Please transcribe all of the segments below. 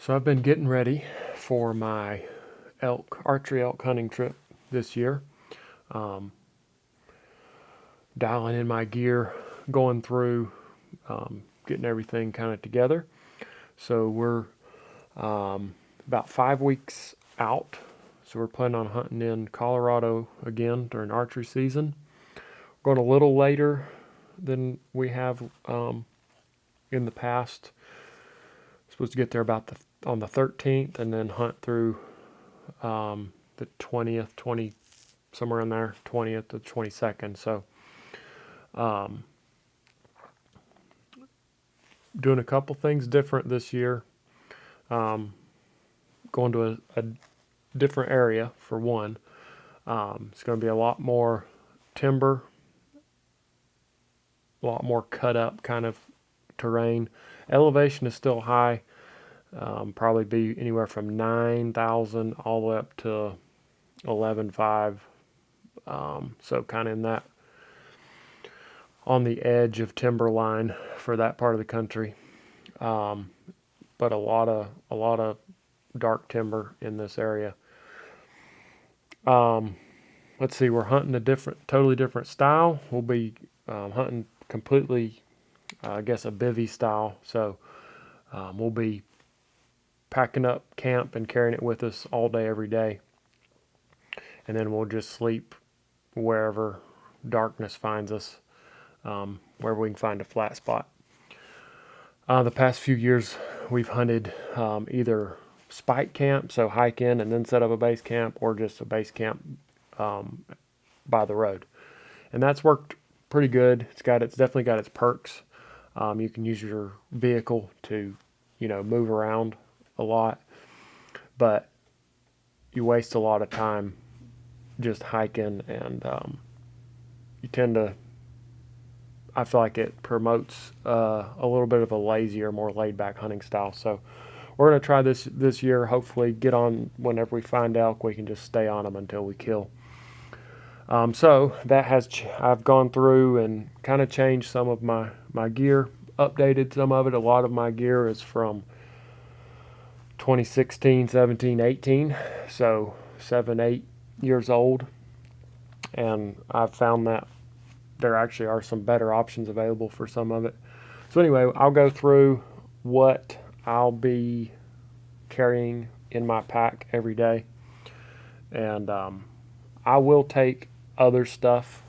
So I've been getting ready for my archery elk hunting trip this year. Um, Dialing in my gear, going through, getting everything kind of together. So we're about 5 weeks out. So we're planning on hunting in Colorado again during archery season. Going a little later than we have in the past. Supposed to get there on the 13th and then hunt through the 20th, somewhere in there, 20th to 22nd. So doing a couple things different this year. Going to a different area for one. It's going to be a lot more timber, a lot more cut up kind of terrain. Elevation is still high. Probably be anywhere from 9,000 all the way up to 11,500. So kind of in that, on the edge of timberline for that part of the country. But a lot of dark timber in this area. Let's see, we're hunting totally different style. We'll be hunting completely, I guess, a bivy style. So we'll be packing up camp and carrying it with us all day, every day. And then we'll just sleep wherever darkness finds us, wherever we can find a flat spot. The past few years, we've hunted either spike camp, so hike in and then set up a base camp, or just a base camp by the road. And that's worked pretty good. It's definitely got its perks. You can use your vehicle to, move around a lot, but you waste a lot of time just hiking, and you tend to, I feel like it promotes a little bit of a lazier, more laid-back hunting style. So we're going to try this year, hopefully get on whenever we find elk, we can just stay on them until we kill. So I've gone through and kind of changed some of my gear, updated some of it. A lot of my gear is from 2016, 17, 18, so 7-8 years old, and I've found that there actually are some better options available for some of it. So anyway, I'll go through what I'll be carrying in my pack every day, and I will take other stuff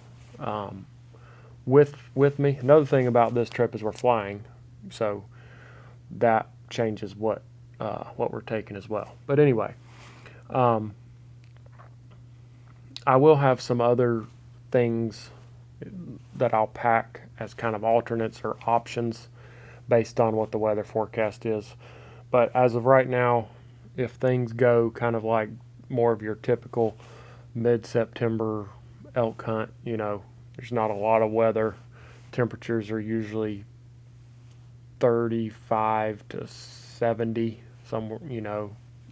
with me. Another thing about this trip is we're flying, so that changes what we're taking as well. But anyway, I will have some other things that I'll pack as kind of alternates or options based on what the weather forecast is. But as of right now, if things go kind of like more of your typical mid-September elk hunt, there's not a lot of weather. Temperatures are usually 35 to 70, somewhere,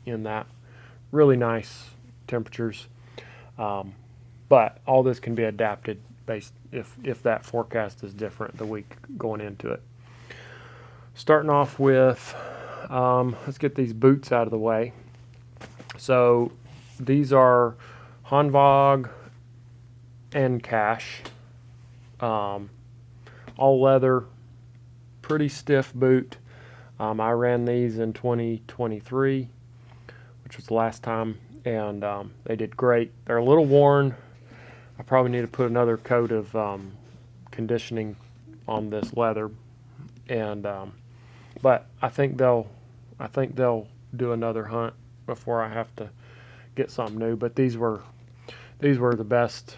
in that. Really nice temperatures. But all this can be adapted based if that forecast is different the week going into it. Starting off with, let's get these boots out of the way. So these are Hanwag and Cash, all leather, pretty stiff boot. I ran these in 2023, which was the last time, and they did great. They're a little worn. I probably need to put another coat of conditioning on this leather, and but I think they'll do another hunt before I have to get something new. But these were the best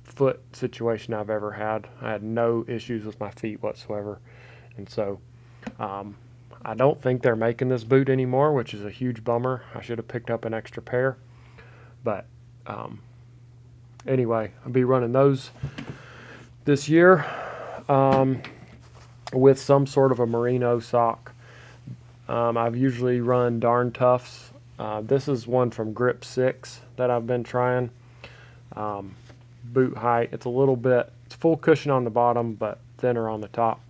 foot situation I've ever had. I had no issues with my feet whatsoever, and so I don't think they're making this boot anymore, which is a huge bummer. I should have picked up an extra pair, but anyway, I'll be running those this year with some sort of a merino sock. I've usually run Darn Toughs. This is one from Grip 6 that I've been trying. Boot height, it's full cushion on the bottom, but thinner on the top.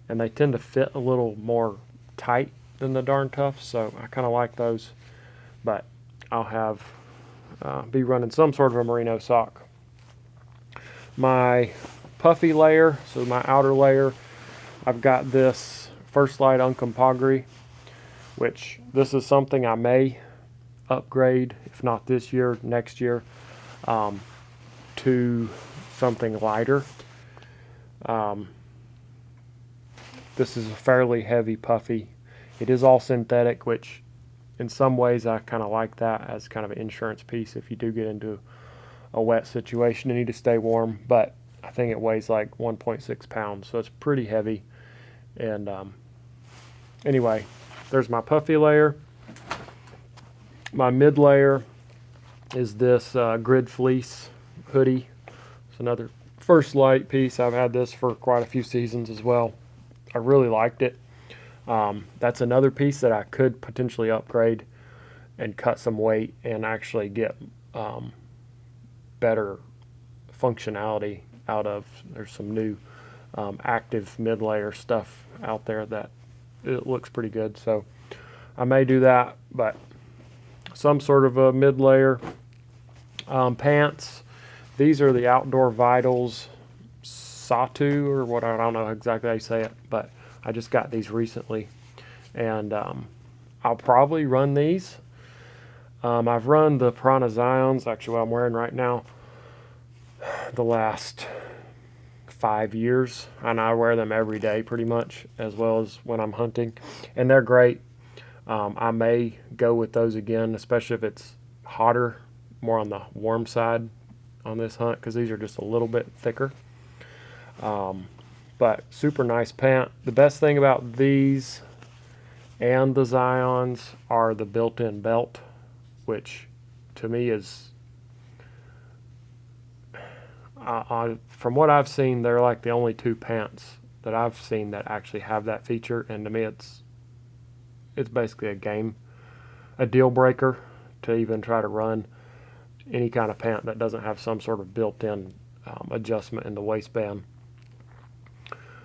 And they tend to fit a little more tight than the Darn Tough, so I kind of like those. But I'll have be running some sort of a merino sock. My puffy layer, so my outer layer, I've got this First Light Uncompahgre, which this is something I may upgrade, if not this year, next year, to something lighter. This is a fairly heavy puffy. It is all synthetic, which in some ways I kind of like that as kind of an insurance piece if you do get into a wet situation and need to stay warm. But I think it weighs like 1.6 pounds, so it's pretty heavy. And anyway, there's my puffy layer. My mid layer is this grid fleece hoodie. It's another First Light piece. I've had this for quite a few seasons as well. I really liked it. That's another piece that I could potentially upgrade and cut some weight and actually get better functionality out of. There's some new active mid layer stuff out there that it looks pretty good, so I may do that. But some sort of a mid layer. Pants, these are the Outdoor Vitals Satu, or what, I don't know exactly how you say it, but I just got these recently, and I'll probably run these. I've run the Piranha Zions, actually what I'm wearing right now, the last 5 years, and I wear them every day pretty much, as well as when I'm hunting, and they're great. I may go with those again, especially if it's hotter, more on the warm side on this hunt, because these are just a little bit thicker. But super nice pant. The best thing about these and the Zions are the built-in belt, which to me is, from what I've seen, they're like the only two pants that I've seen that actually have that feature, and to me it's basically a deal breaker to even try to run any kind of pant that doesn't have some sort of built-in adjustment in the waistband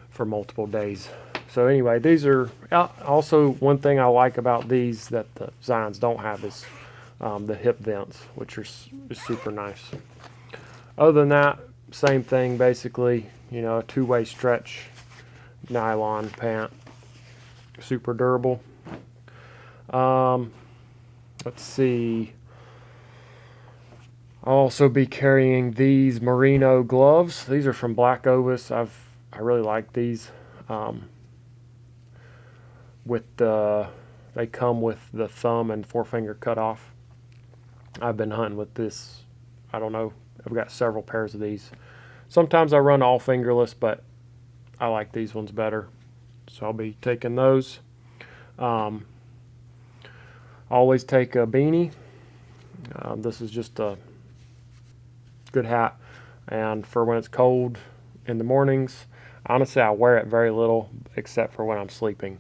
for multiple days. So anyway, these are also one thing I like about these that the Zions don't have is the hip vents, which is super nice. Other than that, same thing basically, you know, a two-way stretch nylon pant, super durable. Let's see. I'll also be carrying these merino gloves. These are from Black Ovis. I really like these. They come with the thumb and forefinger cutoff. I've been hunting with this. I don't know. I've got several pairs of these. Sometimes I run all fingerless, but I like these ones better, so I'll be taking those. Always take a beanie. This is just a good hat, and for when it's cold in the mornings. Honestly, I wear it very little except for when I'm sleeping.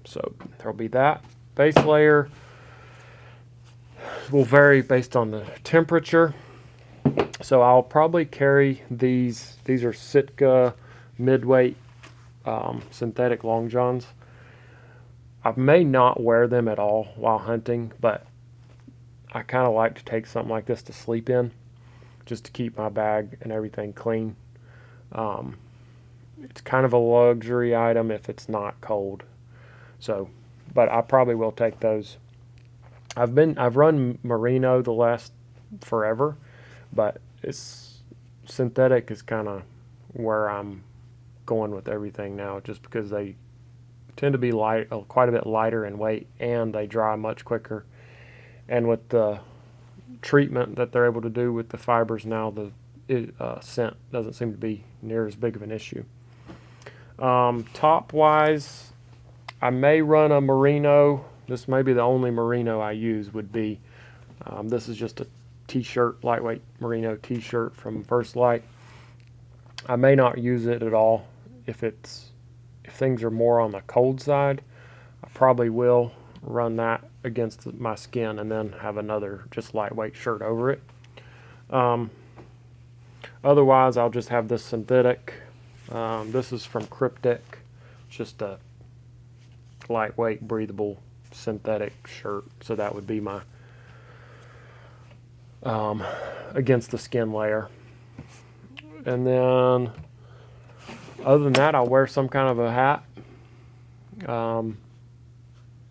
So there'll be that. Base layer will vary based on the temperature. So I'll probably carry these. These are Sitka midweight synthetic long johns. I may not wear them at all while hunting, but I kind of like to take something like this to sleep in, just to keep my bag and everything clean. It's kind of a luxury item if it's not cold. So, but I probably will take those. I've run merino the last forever, but it's synthetic is kind of where I'm going with everything now, just because they tend to be quite a bit lighter in weight, and they dry much quicker. And with the treatment that they're able to do with the fibers now, the scent doesn't seem to be near as big of an issue. Top wise, I may run a merino. This may be the only merino I use. Would be this is just a t-shirt, lightweight merino t-shirt from First Light. I may not use it at all if things are more on the cold side. I probably will run that against my skin and then have another just lightweight shirt over it. Otherwise, I'll just have this synthetic. This is from Cryptic. It's just a lightweight, breathable, synthetic shirt. So that would be my against the skin layer. And then other than that, I'll wear some kind of a hat.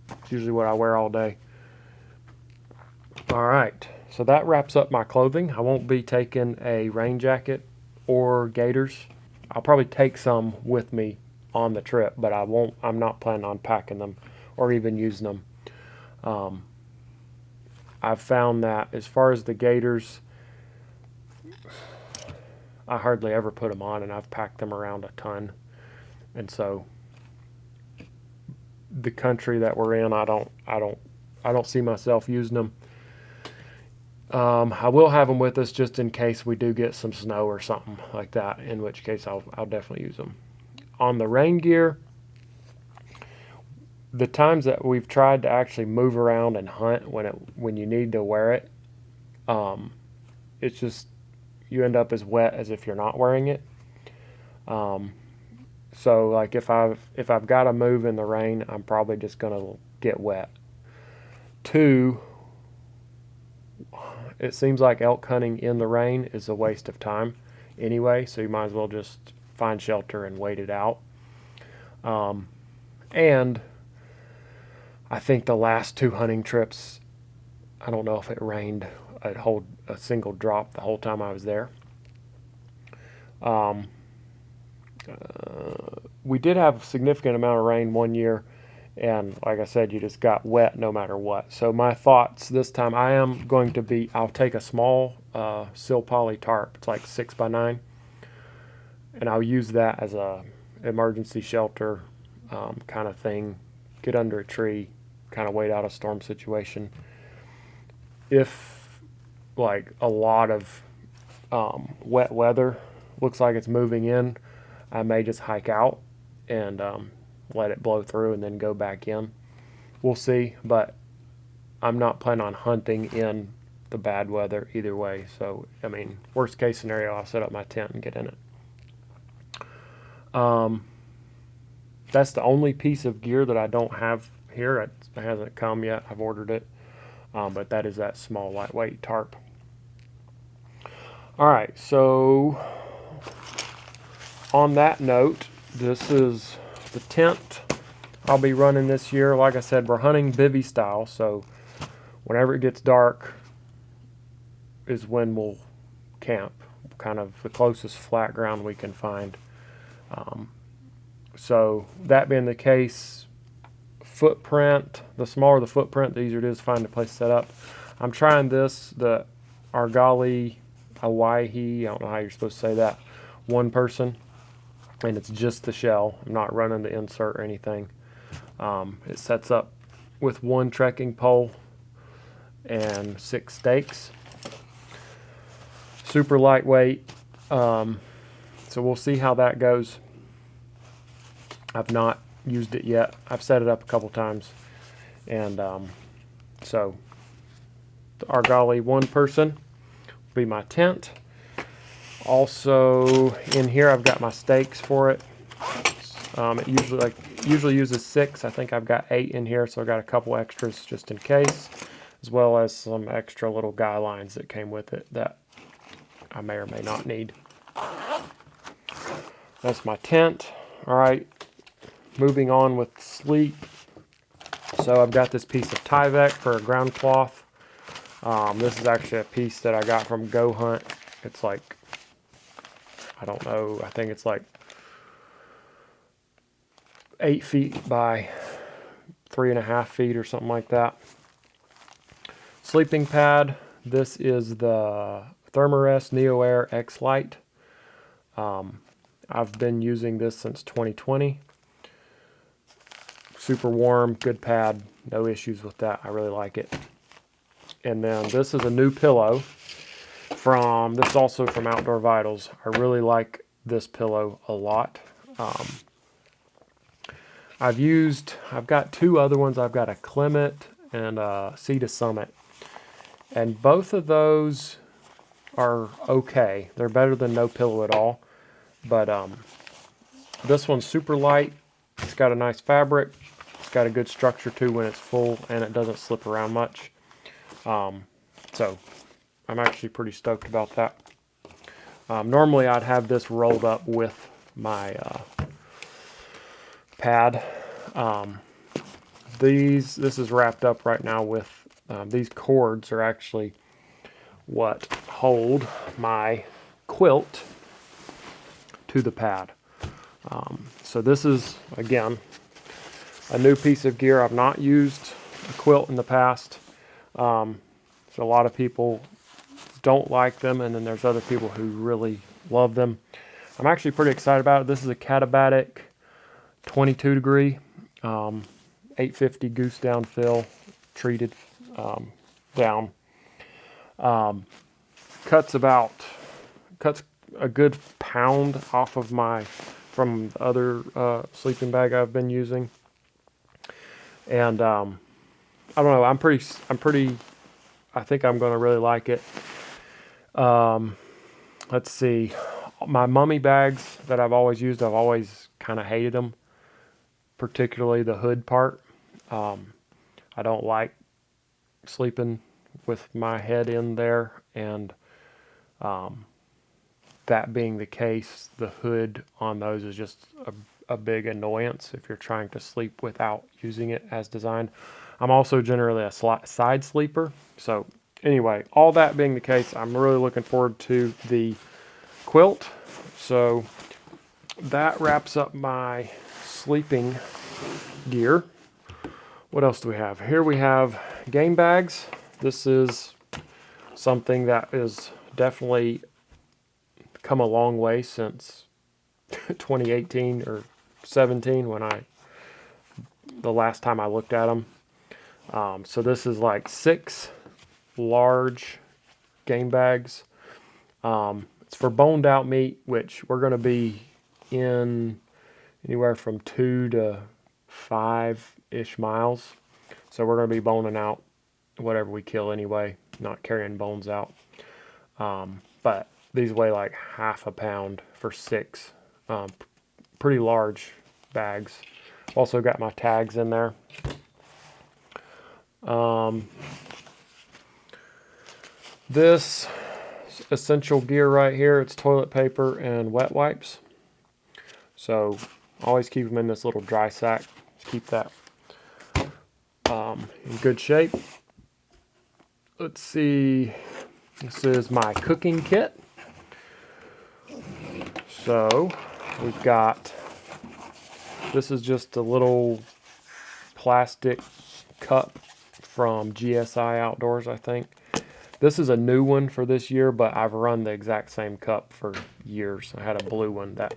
It's usually what I wear all day. All right, so that wraps up my clothing. I won't be taking a rain jacket or gaiters. I'll probably take some with me on the trip, but I'm not planning on packing them or even using them. I've found that as far as the gaiters, I hardly ever put them on, and I've packed them around a ton. And so the country that we're in, I don't see myself using them. I will have them with us just in case we do get some snow or something like that, in which case I'll definitely use them. On the rain gear, the times that we've tried to actually move around and hunt when you need to wear it, it's just, you end up as wet as if you're not wearing it. So like if I've got to move in the rain, I'm probably just gonna get wet. Two, it seems like elk hunting in the rain is a waste of time anyway, so you might as well just find shelter and wait it out. And I think the last 2 hunting trips, I don't know if it rained a single drop the whole time I was there. We did have a significant amount of rain one year, and like I said, you just got wet no matter what. So my thoughts this time, I'll take a small sil poly tarp. It's like 6x9, and I'll use that as a emergency shelter kind of thing. Get under a tree, kind of wait out a storm situation. If like a lot of wet weather looks like it's moving in, I may just hike out and let it blow through and then go back in. We'll see, but I'm not planning on hunting in the bad weather either way. So, I mean, worst case scenario, I'll set up my tent and get in it. That's the only piece of gear that I don't have here. It hasn't come yet. I've ordered it, but that is that small lightweight tarp. All right, so on that note, this is the tent I'll be running this year. Like I said, we're hunting bivy style, so whenever it gets dark is when we'll camp, kind of the closest flat ground we can find. So that being the case, footprint, the smaller the footprint, the easier it is to find a place to set up. I'm trying the Archery, Hawaii, I don't know how you're supposed to say that, 1 person, and it's just the shell. I'm not running the insert or anything. It sets up with 1 trekking pole and 6 stakes. Super lightweight. So we'll see how that goes. I've not used it yet. I've set it up a couple times, and so the Archery 1 person will be my tent. Also in here I've got my stakes for it. It usually uses 6. I think I've got 8 in here, so I got a couple extras just in case, as well as some extra little guy lines that came with it that I may or may not need. That's my tent. All right, moving on with sleep. So I've got this piece of Tyvek for a ground cloth. This is actually a piece that I got from Go Hunt. It's like, I don't know, I think it's like 8 feet by 3.5 feet or something like that. Sleeping pad. This is the Thermarest Neo Air X Lite. I've been using this since 2020. Super warm, good pad, no issues with that. I really like it. And then this is a new pillow this is also from Outdoor Vitals. I really like this pillow a lot. I've got 2 other ones. I've got a Clement and a Sea to Summit. And both of those are okay. They're better than no pillow at all. But this one's super light. It's got a nice fabric. It's got a good structure too when it's full, and it doesn't slip around much. So I'm actually pretty stoked about that. Normally I'd have this rolled up with my pad. This is wrapped up right now with these cords are actually what hold my quilt to the pad. So this is, again, a new piece of gear. I've not used a quilt in the past. So a lot of people don't like them, and then there's other people who really love them. I'm actually pretty excited about it. This is a Katabatic 22 degree, 850 goose down fill, treated down. Cuts a good pound off of from the other sleeping bag I've been using. And I don't know, I think I'm going to really like it. Let's see, my mummy bags that I've always used, I've always kind of hated them, particularly the hood part. I don't like sleeping with my head in there, and that being the case, the hood on those is just a big annoyance if you're trying to sleep without using it as designed. I'm also generally a side sleeper. So anyway, all that being the case, I'm really looking forward to the quilt. So that wraps up my sleeping gear. What else do we have? Here we have game bags. This is something that is definitely come a long way since 2018 or 17 the last time I looked at them. So this is like 6 large game bags. It's for boned out meat, which we're going to be in anywhere from 2 to 5-ish miles. So we're going to be boning out whatever we kill anyway, not carrying bones out. But these weigh like half a pound for 6. Pretty large bags. Also got my tags in there. This essential gear right here, it's toilet paper and wet wipes. So always keep them in this little dry sack. Keep that in good shape. Let's see. This is my cooking kit. So we've got, this is just a little plastic cup from GSI Outdoors, I think. This is a new one for this year, but I've run the exact same cup for years. I had a blue one that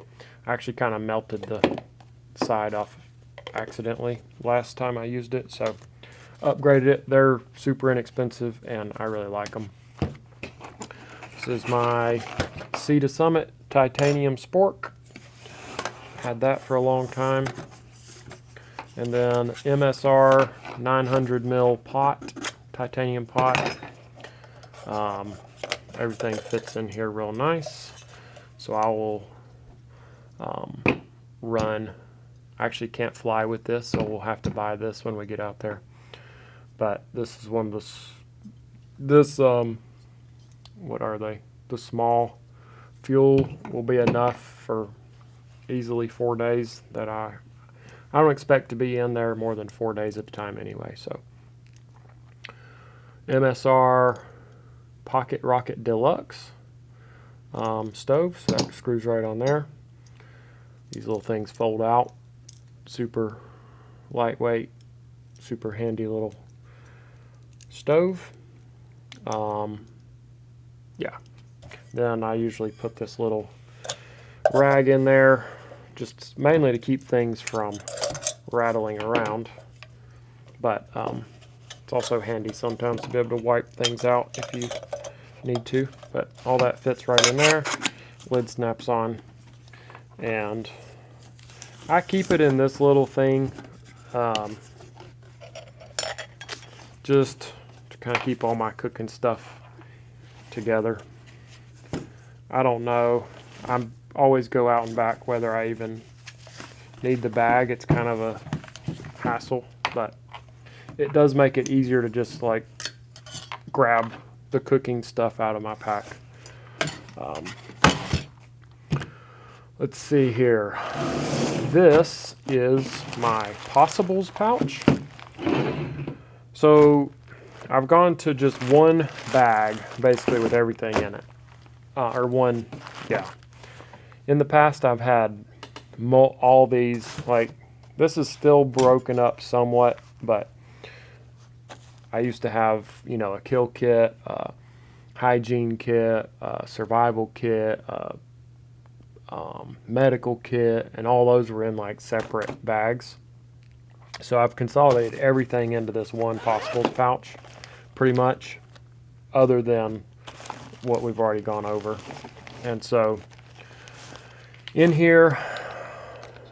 actually kind of melted the side off accidentally last time I used it, so upgraded it. They're super inexpensive and I really like them. This is my Sea to Summit titanium spork. Had that for a long time. And then MSR 900 mil pot, titanium pot. Everything fits in here real nice. So I will run. I actually can't fly with this, so we'll have to buy this when we get out there. But this is one of what are they? The small fuel will be enough for easily 4 days. That I don't expect to be in there more than 4 days at a time anyway. So MSR Pocket Rocket Deluxe stove, so that screws right on there. These little things fold out. Super lightweight, super handy little stove. Yeah. Then I usually put this little rag in there, just mainly to keep things from rattling around. But it's also handy sometimes to be able to wipe things out if you need to. But all that fits right in there. Lid snaps on. And I keep it in this little thing just to kind of keep all my cooking stuff together. I don't know. I always go out and back whether I even need the bag. It's kind of hassle, but it does make it easier to just like grab the cooking stuff out of my pack. Let's see here. This is my possibles pouch. So I've gone to just one bag basically with everything in it, or one, yeah. In the past I've had all these, like this is still broken up somewhat, but I used to have, you know, a kill kit, hygiene kit, survival kit, medical kit, and all those were in like separate bags. So I've consolidated everything into this one possibles pouch, pretty much, other than what we've already gone over. And so in here,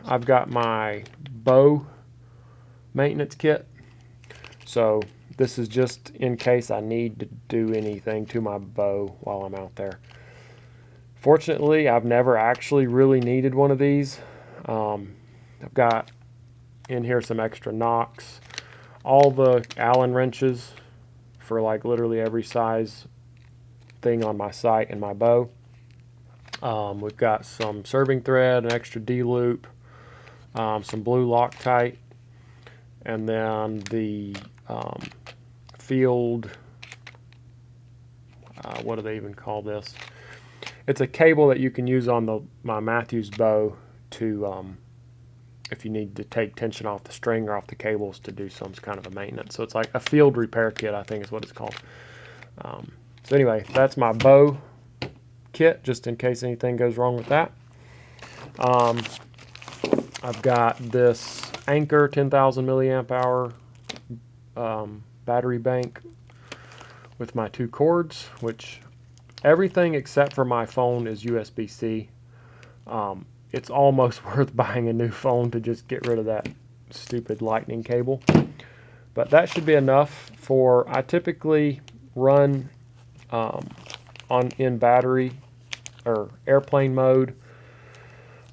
I've got my bow maintenance kit. So this is just in case I need to do anything to my bow while I'm out there. Fortunately, I've never actually really needed one of these. I've got in here some extra nocks, all the Allen wrenches for like literally every size thing on my sight and my bow. We've got some serving thread, an extra D-loop, some blue Loctite, and then the field, what do they even call this? It's a cable that you can use on my Matthews bow to, if you need to take tension off the string or off the cables to do some kind of a maintenance. So it's like a field repair kit, I think is what it's called. So anyway, that's my bow kit, just in case anything goes wrong with that. I've got this Anchor 10,000 milliamp hour battery bank with my 2 cords, which everything except for my phone is USB-C. It's almost worth buying a new phone to just get rid of that stupid lightning cable. But that should be enough for, I typically run in battery or airplane mode,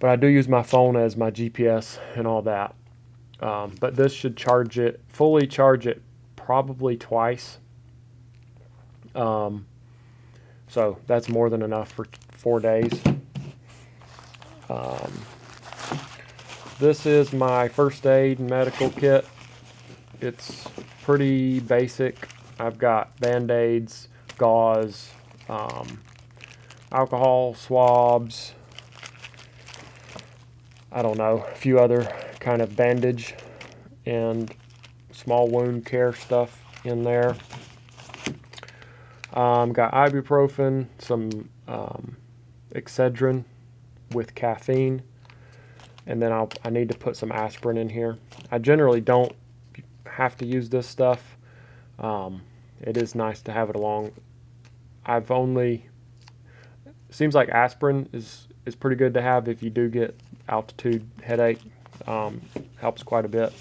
but I do use my phone as my GPS and all that. But this should fully charge it probably twice. So that's more than enough for 4 days. This is my first aid and medical kit. It's pretty basic. I've got Band-Aids, gauze, alcohol swabs, I don't know, a few other kind of bandage and small wound care stuff in there. Got ibuprofen, some Excedrin with caffeine, and then I need to put some aspirin in here. I generally don't have to use this stuff. It is nice to have it along. Seems like aspirin is pretty good to have if you do get altitude headache. Helps quite a bit.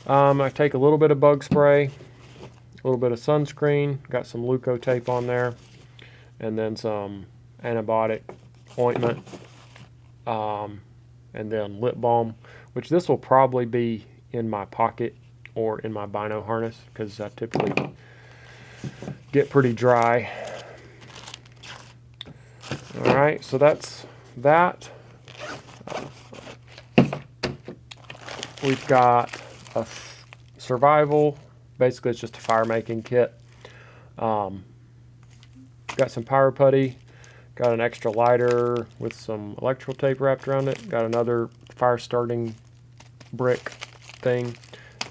I take a little bit of bug spray, a little bit of sunscreen, got some leukotape on there, and then some antibiotic ointment, and then lip balm, which this will probably be in my pocket or in my bino harness because I typically get pretty dry. Alright, so that's that. We've got a survival, basically it's just a fire making kit. Got some pyro putty, got an extra lighter with some electrical tape wrapped around it, got another fire starting brick thing,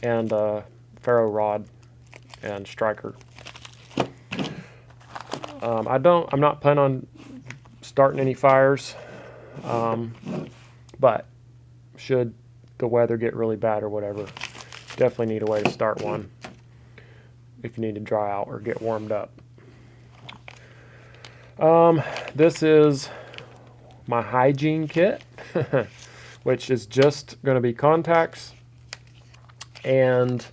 and a ferro rod and striker. I'm not planning on starting any fires, but should the weather get really bad or whatever, definitely need a way to start one if you need to dry out or get warmed up. This is my hygiene kit, which is just going to be contacts, and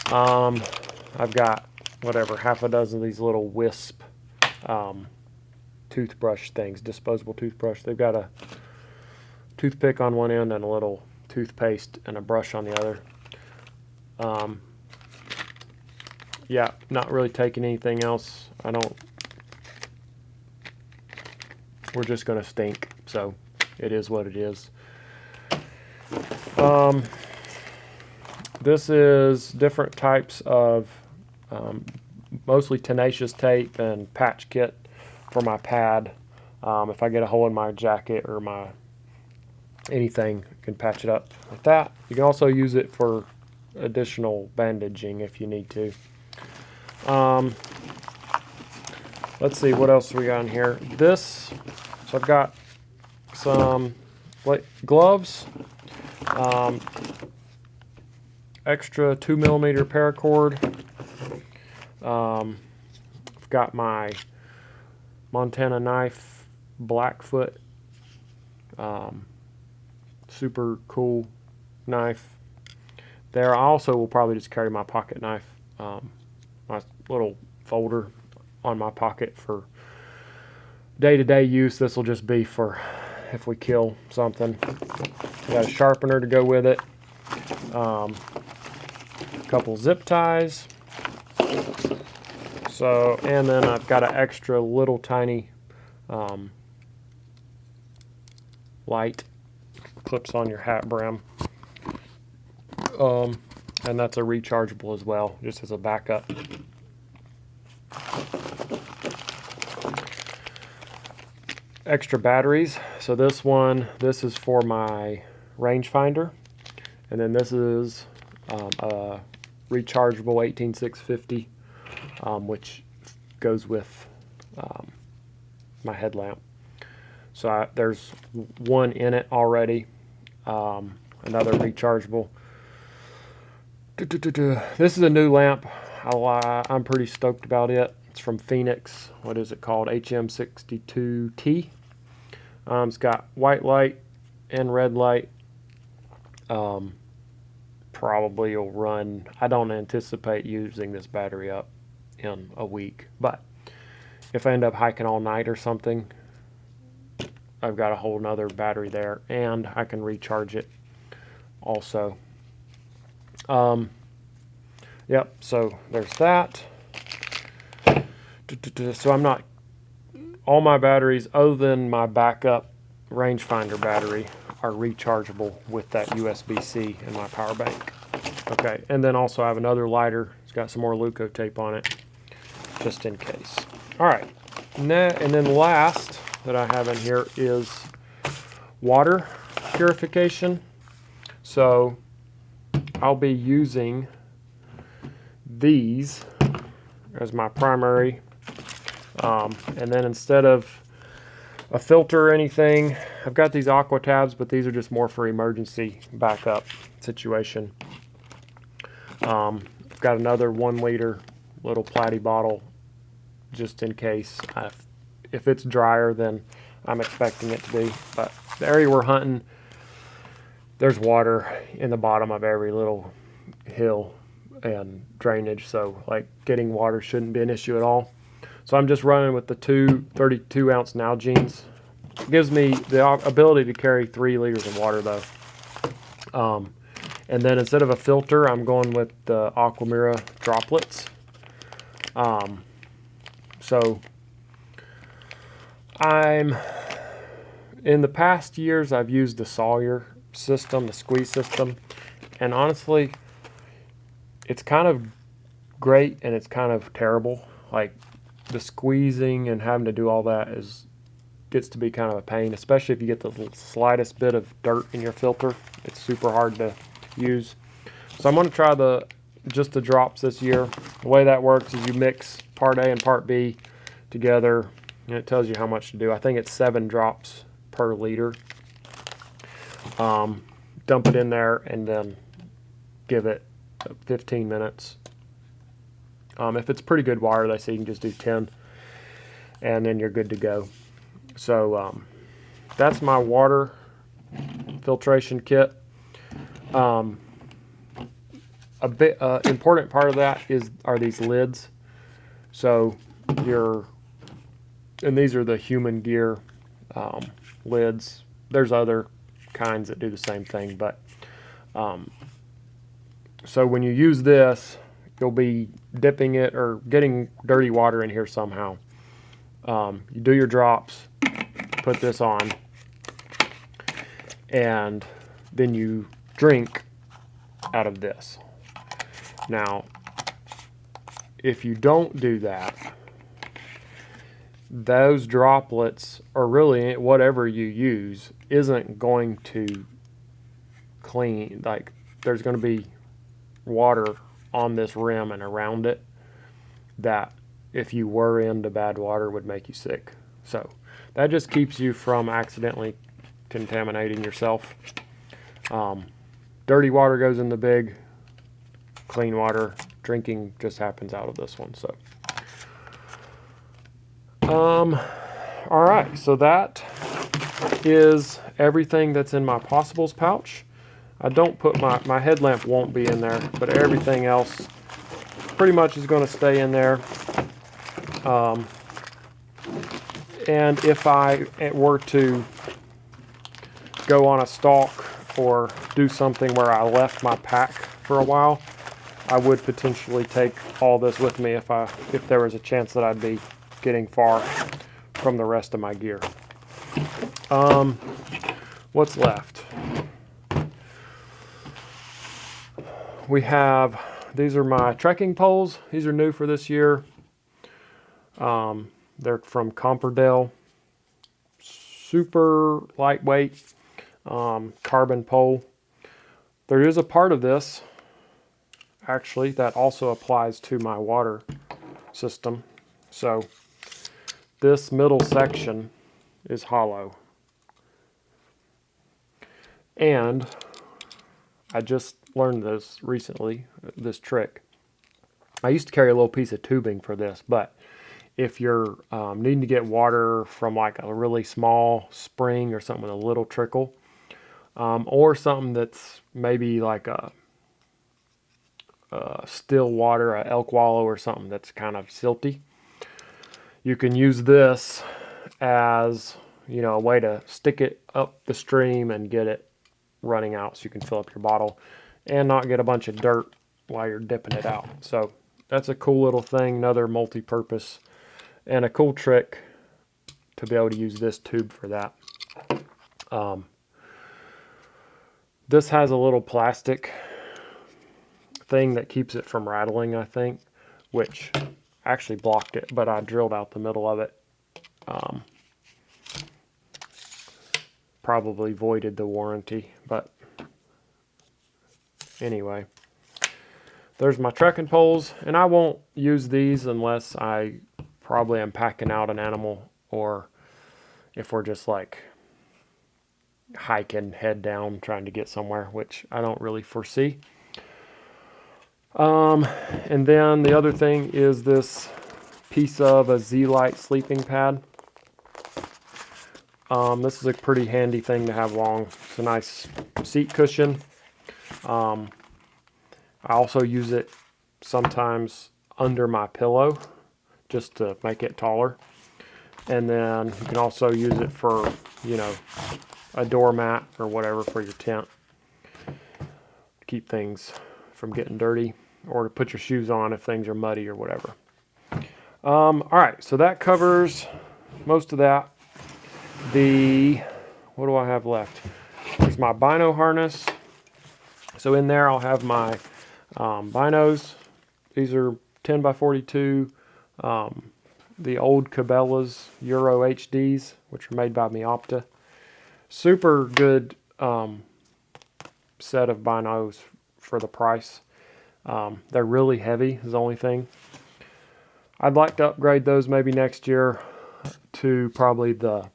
I've got whatever, half a dozen of these little wisp toothbrush things, disposable toothbrush. They've got a toothpick on one end and a little toothpaste and a brush on the other. Yeah, not really taking anything else. We're just gonna stink, so it is what it is. This is different types of mostly tenacious tape and patch kit for my pad. If I get a hole in my jacket or my anything, I can patch it up with that. You can also use it for additional bandaging if you need to. Let's see what else we got in here. So I've got some gloves, extra 2mm paracord. I've got my Montana knife, Blackfoot, super cool knife. There, I also will probably just carry my pocket knife, my little folder on my pocket for day-to-day use. This will just be for if we kill something. Got a sharpener to go with it. A couple zip ties. So, and then I've got an extra little tiny light, clips on your hat brim. And that's a rechargeable as well, just as a backup. Extra batteries. So this is for my rangefinder, and then this is a rechargeable 18650, which goes with my headlamp. So there's one in it already, another rechargeable. This is a new lamp. I'm pretty stoked about it. It's from Phoenix. What is it called? HM62T. It's got white light and red light. Probably will run. I don't anticipate using this battery up in a week, but if I end up hiking all night or something, I've got a whole nother battery there, and I can recharge it also. Yep, so there's that. So I'm not, all my batteries other than my backup rangefinder battery are rechargeable with that USB-C in my power bank. Okay, and then also I have another lighter. It's got some more Luco tape on it, just in case. All right, and then last that I have in here is water purification. So I'll be using these as my primary, and then instead of a filter or anything, I've got these aqua tabs, but these are just more for emergency backup situation. I've got another 1 liter little platy bottle just in case. If it's drier than I'm expecting it to be, but the area we're hunting, there's water in the bottom of every little hill and drainage, so like getting water shouldn't be an issue at all. So I'm just running with the 32 ounce Nalgene's. It gives me the ability to carry 3 liters of water though. And then instead of a filter, I'm going with the Aquamira droplets. So in the past years, I've used the Sawyer system, the squeeze system, and honestly, it's kind of great and it's kind of terrible. Like the squeezing and having to do all that gets to be kind of a pain, especially if you get the slightest bit of dirt in your filter. It's super hard to use. So I'm going to try just the drops this year. The way that works is you mix part A and part B together, and it tells you how much to do. I think it's 7 drops per liter. Dump it in there and then give it 15 minutes. If it's pretty good water, they say you can just do 10, and then you're good to go. So that's my water filtration kit. A bit important part of that are these lids. So and these are the Human Gear lids. There's other kinds that do the same thing, but So when you use this, you'll be dipping it or getting dirty water in here somehow. You do your drops, put this on, and then you drink out of this. Now, if you don't do that, those droplets, or really whatever you use, isn't going to clean. Like, there's going to be water on this rim and around it that, if you were into bad water, would make you sick. So that just keeps you from accidentally contaminating yourself. Dirty water goes in the big, clean water drinking just happens out of this one. So all right, so that is everything that's in my possibles pouch. I don't put my headlamp won't be in there, but everything else pretty much is going to stay in there. And if I were to go on a stalk or do something where I left my pack for a while, I would potentially take all this with me if there was a chance that I'd be getting far from the rest of my gear. What's left? We have, these are my trekking poles. These are new for this year. They're from Comperdale. Super lightweight carbon pole. There is a part of this, actually, that also applies to my water system. So this middle section is hollow. And I just learned this recently, this trick. I used to carry a little piece of tubing for this, but if you're needing to get water from like a really small spring or something with a little trickle, or something that's maybe like a still water, a elk wallow or something that's kind of silty, you can use this as, you know, a way to stick it up the stream and get it running out so you can fill up your bottle and not get a bunch of dirt while you're dipping it out. So that's a cool little thing, another multi-purpose, and a cool trick to be able to use this tube for that. This has a little plastic thing that keeps it from rattling, I think, which actually blocked it, but I drilled out the middle of it. Probably voided the warranty, but anyway. There's my trekking poles, and I won't use these unless I probably am packing out an animal, or if we're just like hiking head down trying to get somewhere, which I don't really foresee. And then the other thing is this piece of a Z-Lite sleeping pad. This is a pretty handy thing to have along. It's a nice seat cushion. I also use it sometimes under my pillow just to make it taller. And then you can also use it for, you know, a doormat or whatever for your tent. Keep things from getting dirty, or to put your shoes on if things are muddy or whatever. All right, so that covers most of that. What do I have left? There's my bino harness. So in there I'll have my binos. These are 10 by 42, the old Cabela's Euro HDs, which are made by Meopta. Super good set of binos for the price. They're really heavy is the only thing. I'd like to upgrade those maybe next year to probably the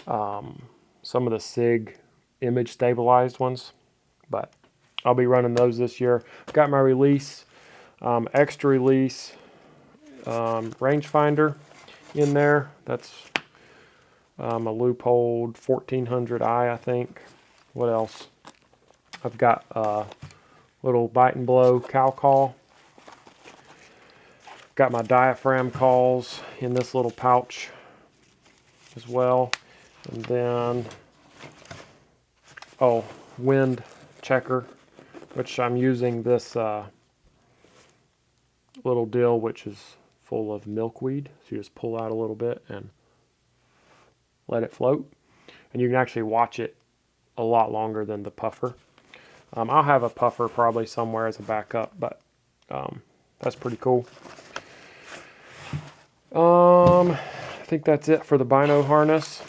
some of the SIG image stabilized ones, but I'll be running those this year. I've got my release, extra release rangefinder in there. That's a Leupold 1400i, I think. What else? I've got a little bite and blow cow call. Got my diaphragm calls in this little pouch as well. And then, wind checker, which I'm using this little dill, which is full of milkweed. So you just pull out a little bit and let it float. And you can actually watch it a lot longer than the puffer. I'll have a puffer probably somewhere as a backup, but that's pretty cool. I think that's it for the bino harness.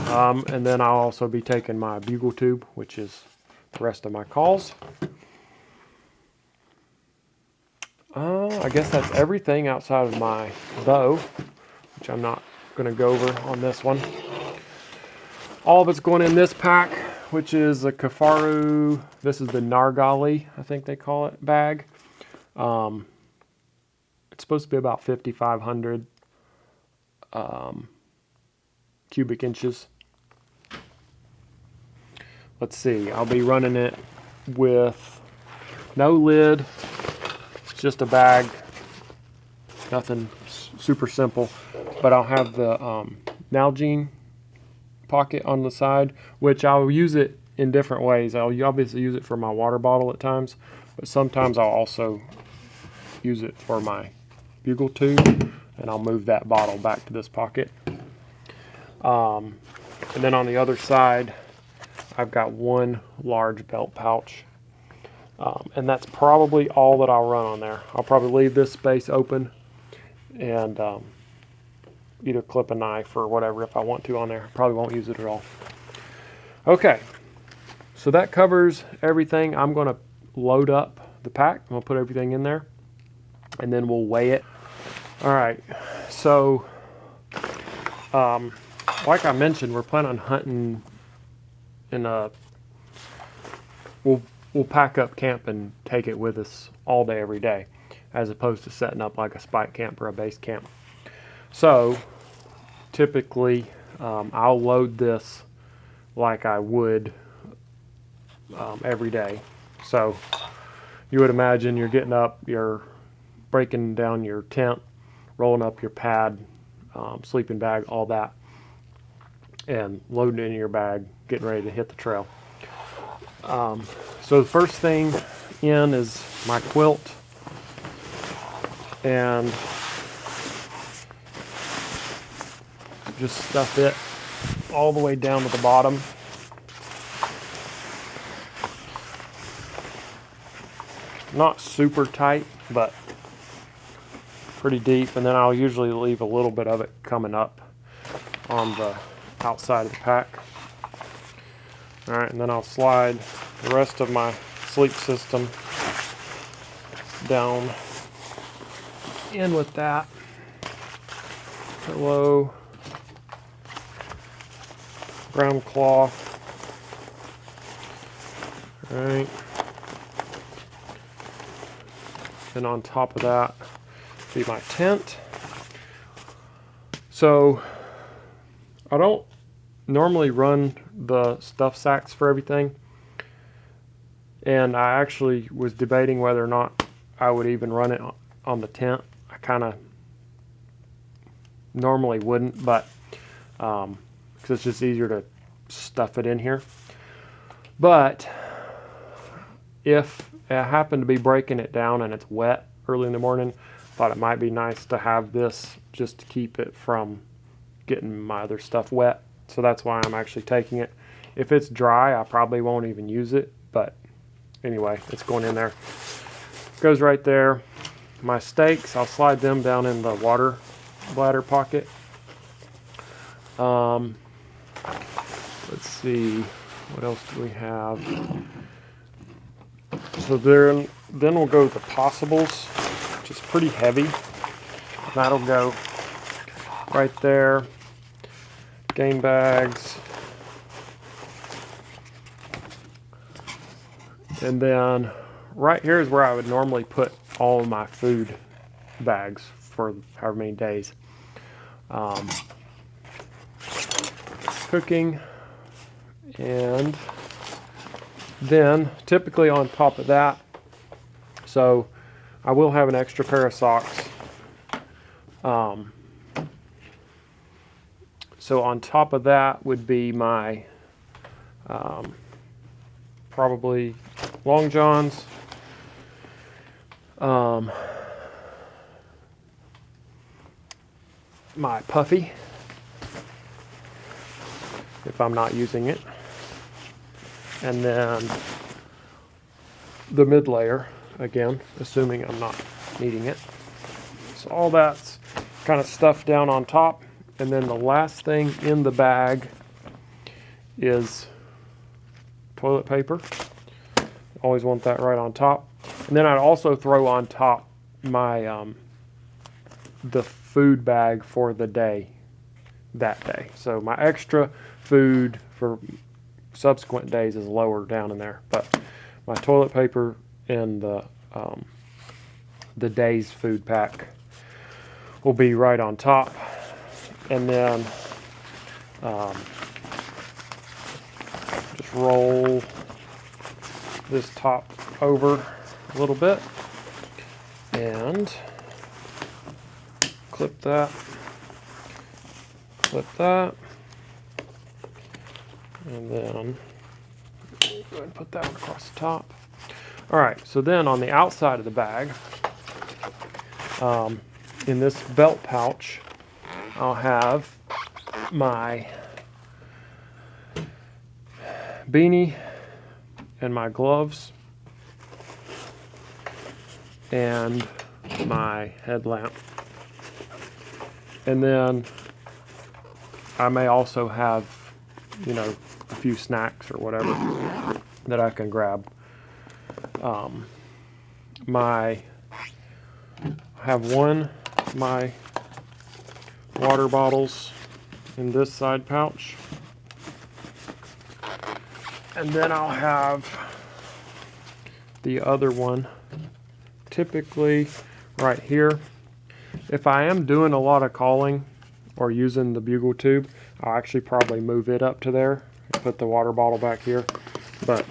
And then I'll also be taking my bugle tube, which is the rest of my calls. I guess that's everything outside of my bow, which I'm not going to go over on this one. All of it's going in this pack, which is a Kafaru. This is the Nargali, I think they call it, bag. It's supposed to be about 5,500 cubic inches. Let's see, I'll be running it with no lid. It's just a bag, nothing super simple. But I'll have the Nalgene pocket on the side, which I'll use it in different ways. I'll obviously use it for my water bottle at times, but sometimes I'll also use it for my bugle tube, and I'll move that bottle back to this pocket. And then on the other side, I've got one large belt pouch, and that's probably all that I'll run on there. I'll probably leave this space open and either clip a knife or whatever if I want to on there. Probably won't use it at all. Okay, so that covers everything. I'm going to load up the pack. I'm going to put everything in there, and then we'll weigh it. All right, so like I mentioned, we're planning on hunting in a, we'll pack up camp and take it with us all day, every day, as opposed to setting up like a spike camp or a base camp. So typically I'll load this like I would every day. So you would imagine you're getting up, you're breaking down your tent, rolling up your pad, sleeping bag, all that, and loading it in your bag, getting ready to hit the trail. So the first thing in is my quilt, and just stuff it all the way down to the bottom. Not super tight, but pretty deep, and then I'll usually leave a little bit of it coming up on the outside of the pack. All right, and then I'll slide the rest of my sleep system down in with that. Pillow, ground cloth. All right. And on top of that be my tent. So I don't normally run the stuff sacks for everything, and I actually was debating whether or not I would even run it on the tent. I kind of normally wouldn't, but because it's just easier to stuff it in here. But if I happen to be breaking it down and it's wet early in the morning, thought it might be nice to have this just to keep it from getting my other stuff wet. So that's why I'm actually taking it. If it's dry, I probably won't even use it, but anyway, it's going in there. Goes right there. My stakes, I'll slide them down in the water bladder pocket. Let's see, what else do we have? So then we'll go with the possibles, which is pretty heavy. That'll go right there. Game bags. And then right here is where I would normally put all of my food bags for however many days. Cooking. And then typically on top of that, so I will have an extra pair of socks. So on top of that would be my probably long johns. My puffy, if I'm not using it, and then the mid layer, again, assuming I'm not needing it. So all that's kind of stuffed down on top, and then the last thing in the bag is toilet paper. Always want that right on top. And then I'd also throw on top my the food bag for the day, that day. So my extra food for subsequent days is lower down in there, but my toilet paper and the day's food pack will be right on top. And then just roll this top over a little bit and clip that, and then go ahead and put that one across the top. All right, so then on the outside of the bag, in this belt pouch, I'll have my beanie and my gloves and my headlamp. And then I may also have, you know, a few snacks or whatever that I can grab. I have my water bottles in this side pouch. And then I'll have the other one typically right here. If I am doing a lot of calling or using the bugle tube, I'll actually probably move it up to there and put the water bottle back here. But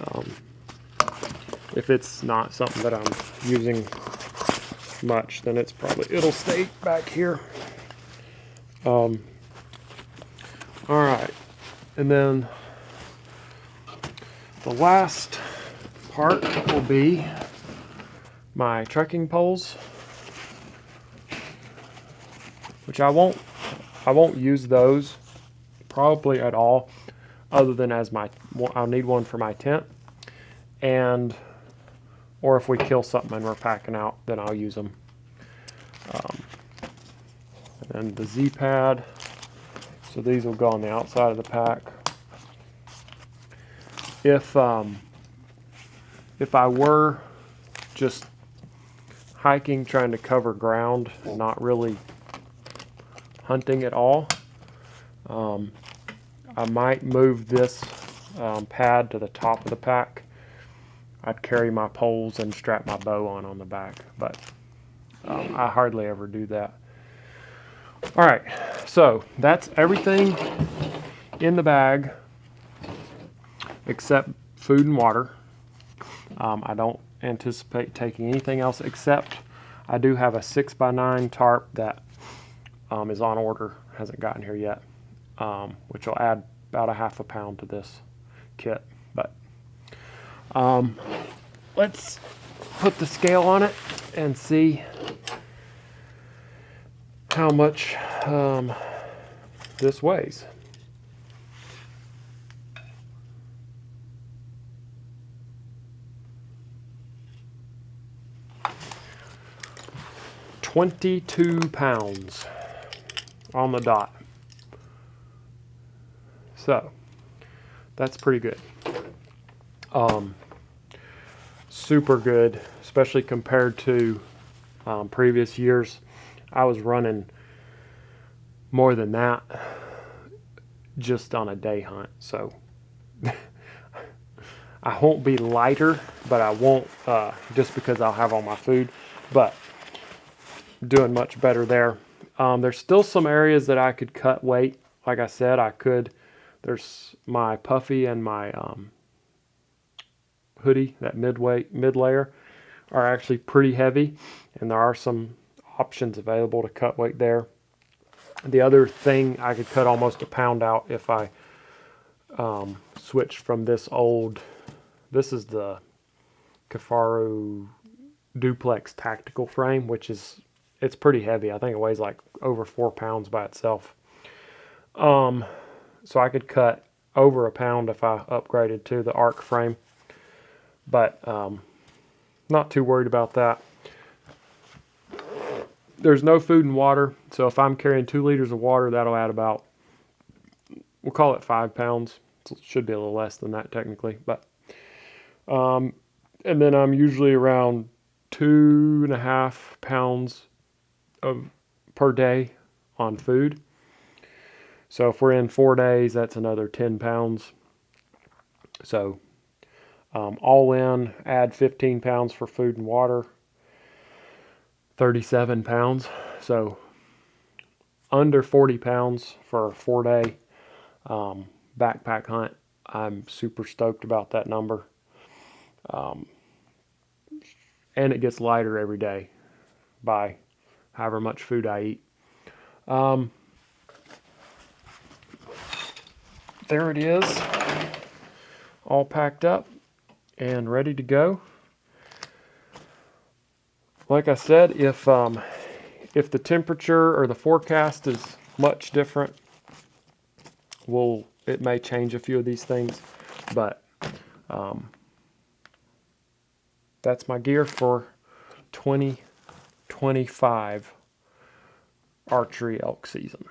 if it's not something that I'm using much, then it'll stay back here. All right, and then the last part will be my trekking poles, which I won't use those probably at all, other than I'll need one for my tent, or if we kill something and we're packing out, then I'll use them. And the Z-pad, so these will go on the outside of the pack. If I were just hiking, trying to cover ground, and not really hunting at all, I might move this pad to the top of the pack. I'd carry my poles and strap my bow on the back, but I hardly ever do that. All right, so that's everything in the bag except food and water. I don't anticipate taking anything else, except I do have a 6x9 tarp that is on order, hasn't gotten here yet, which will add about a half a pound to this kit. But let's put the scale on it and see how much this weighs. £22 on the dot. So that's pretty good. Super good, especially compared to previous years. I was running more than that just on a day hunt. So I won't be lighter, but I won't just because I'll have all my food, but doing much better there. There's still some areas that I could cut weight. Like I said, I could. There's my puffy and my hoodie, that mid layer, are actually pretty heavy, and there are some options available to cut weight there. The other thing, I could cut almost a pound out if I switched from this old this is the Kafaru duplex tactical frame, which is, it's pretty heavy. I think it weighs like over 4 pounds by itself. So I could cut over a pound if I upgraded to the arc frame, but not too worried about that. There's no food and water, so if I'm carrying 2 liters of water, that'll add about, we'll call it 5 pounds. It should be a little less than that technically, but and then I'm usually around 2.5 pounds per day on food. So if we're in 4 days, that's another 10 pounds. So all in, add 15 pounds for food and water, 37 pounds. So under 40 pounds for a 4-day backpack hunt. I'm super stoked about that number. And it gets lighter every day by however much food I eat. There it is, all packed up and ready to go. Like I said, if the temperature or the forecast is much different, it may change a few of these things, but that's my gear for 2025 archery elk season.